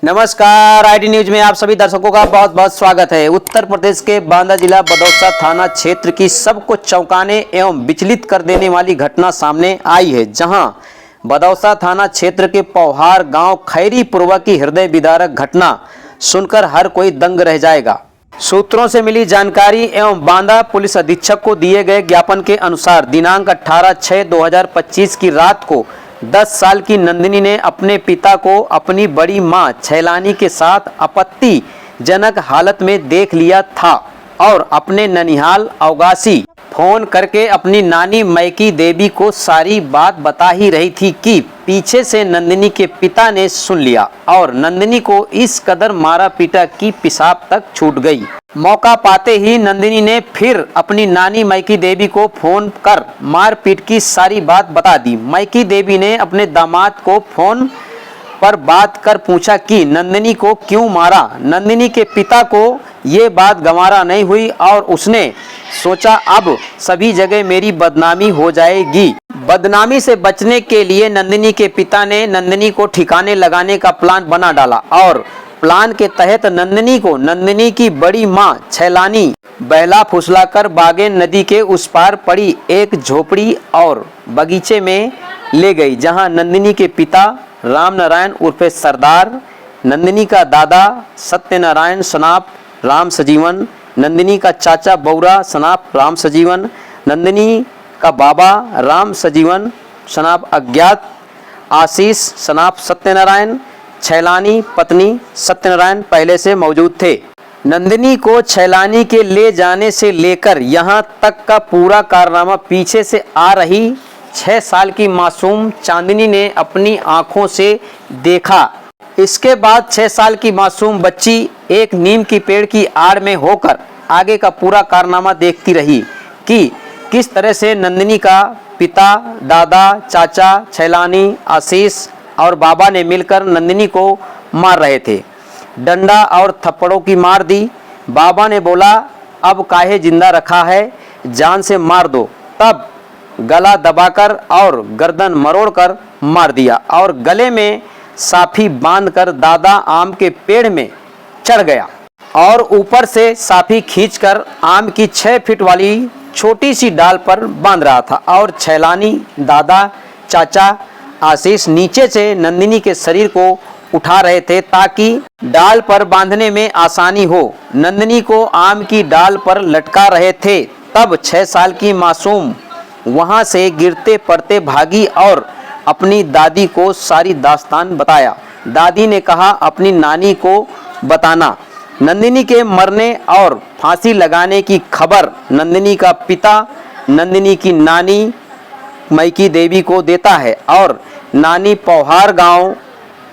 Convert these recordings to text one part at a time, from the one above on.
नमस्कार, IT news में आप सभी दर्शकों का बहुत बहुत स्वागत है। उत्तर प्रदेश के बांदा जिला बदौसा थाना क्षेत्र की सबको चौंकाने एवं विचलित कर देने वाली घटना सामने आई है, जहां बदौसा थाना क्षेत्र के पौहार गांव खैरीपुरवा की हृदय विदारक घटना सुनकर हर कोई दंग रह जाएगा। सूत्रों से मिली जानकारी एवं बांदा पुलिस अधीक्षक को दिए गए ज्ञापन के अनुसार दिनांक 18/6/2025 की रात को 10 साल की नंदिनी ने अपने पिता को अपनी बड़ी मां छैलानी के साथ आपत्तिजनक हालत में देख लिया था और अपने ननिहाल अवगासी फोन करके अपनी नानी मैकी देवी को सारी बात बता ही रही थी कि पीछे से नंदिनी के पिता ने सुन लिया और नंदिनी को इस कदर मारा पीटा कि पेशाब तक छूट गई। मौका पाते ही नंदिनी ने फिर अपनी नानी मैकी देवी को फोन कर मारपीट की सारी बात बता दी। मैकी देवी ने अपने दामाद को फोन पर बात कर पूछा कि नंदिनी को क्यों मारा। नंदिनी के पिता को ये बात गंवारा नहीं हुई और उसने सोचा अब सभी जगह मेरी बदनामी हो जाएगी। बदनामी से बचने के लिए नंदिनी के पिता ने नंदिनी को ठिकाने लगाने का प्लान बना डाला और प्लान के तहत नंदिनी को नंदिनी की बड़ी मां छैलानी बहला फुसलाकर बागेन नदी के उस पार पड़ी एक झोपड़ी और बगीचे में ले गई, जहां नंदिनी के पिता राम नारायण उर्फे सरदार, नंदिनी का दादा सत्यनारायण सनाप राम सजीवन, नंदिनी का चाचा बौरा सनाप राम सजीवन, नंदिनी का बाबा राम सजीवन सनाप अज्ञात, आशीष सनाप सत्यनारायण, छैलानी पत्नी सत्यनारायण पहले से मौजूद थे। नंदिनी को छैलानी के ले जाने से लेकर यहां तक का पूरा कारनामा पीछे से आ रही 6 साल की मासूम चांदनी ने अपनी आंखों से देखा। इसके बाद 6 साल की मासूम बच्ची एक नीम की पेड़ की आड़ में होकर आगे का पूरा कारनामा देखती रही कि किस तरह से नंदिनी का पिता, दादा, चाचा, छैलानी, आशीष और बाबा ने मिलकर नंदिनी को मार रहे थे। डंडा और थप्पड़ों की मार दी। बाबा ने बोला अब काहे जिंदा रखा है, जान से मार दो। तब गला दबाकर और गर्दन मरोड़कर मार दिया और गले में साफी बांधकर दादा आम के पेड़ में चढ़ गया और ऊपर से साफी खींचकर आम की 6 फीट वाली छोटी सी डाल पर बांध रहा था और छैलानी, दादा, चाचा, आशीष नीचे से नंदिनी के शरीर को उठा रहे थे ताकि डाल पर बांधने में आसानी हो। नंदिनी को आम की डाल पर लटका रहे थे। तब 6 साल की मासूम वहां से गिरते पड़ते भागी और अपनी दादी को सारी दास्तान बताया। दादी ने कहा अपनी नानी को बताना। नंदिनी के मरने और फांसी लगाने की खबर नंदिनी का पिता नंदिनी की नानी मैकी देवी को देता है और नानी पौहार गांव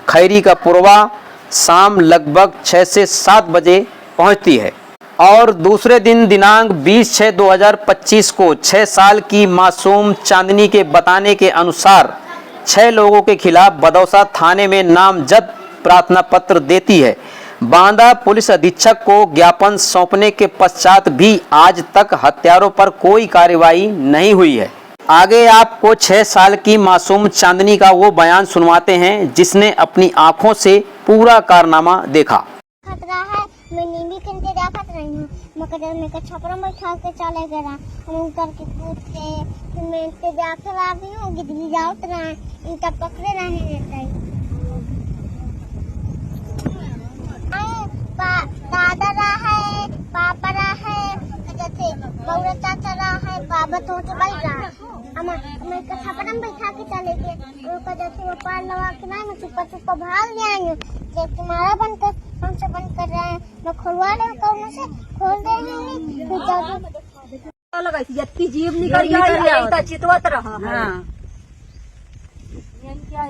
खैरी का पुरवा शाम लगभग 6 से 7 बजे पहुंचती है और दूसरे दिन दिनांक 20/6/2025 को 6 साल की मासूम चांदनी के बताने के अनुसार 6 लोगों के खिलाफ बदौसा थाने में नामजद प्रार्थना पत्र देती है। बांदा पुलिस अधीक्षक को ज्ञापन सौंपने के पश्चात भी आज तक हत्यारों पर कोई कार्रवाई नहीं हुई है। आगे आपको 6 साल की मासूम चांदनी का वो बयान सुनवाते हैं जिसने अपनी आंखों से पूरा कारनामा देखा। खतरा है, मैं नींबी के इंतजार कर रही हूँ। मैं छपरा में उठा के चले गया, हम उतर के कूद के फिर मैं इंतजार कर रही हूँ। गिद्दी जाओ उतना इनका पकड़े रहे दादा रहा है, पापा रहा है, जैसे बौरा चाचा रहा है, बाबा तो बैठ रहा मैं छपरा में बैठा के चले गए। जैसे वो पार लगा के ना मैं चुप्पा चुप्पा भाग ले आई हूँ। जब तुम्हारा बंद कर हमसे बंद कर रहे हैं, मैं खुलवा रहे हूँ, कौन से खोल दे रही जत्ती जीव निकल चितवत रहा। हाँ। क्या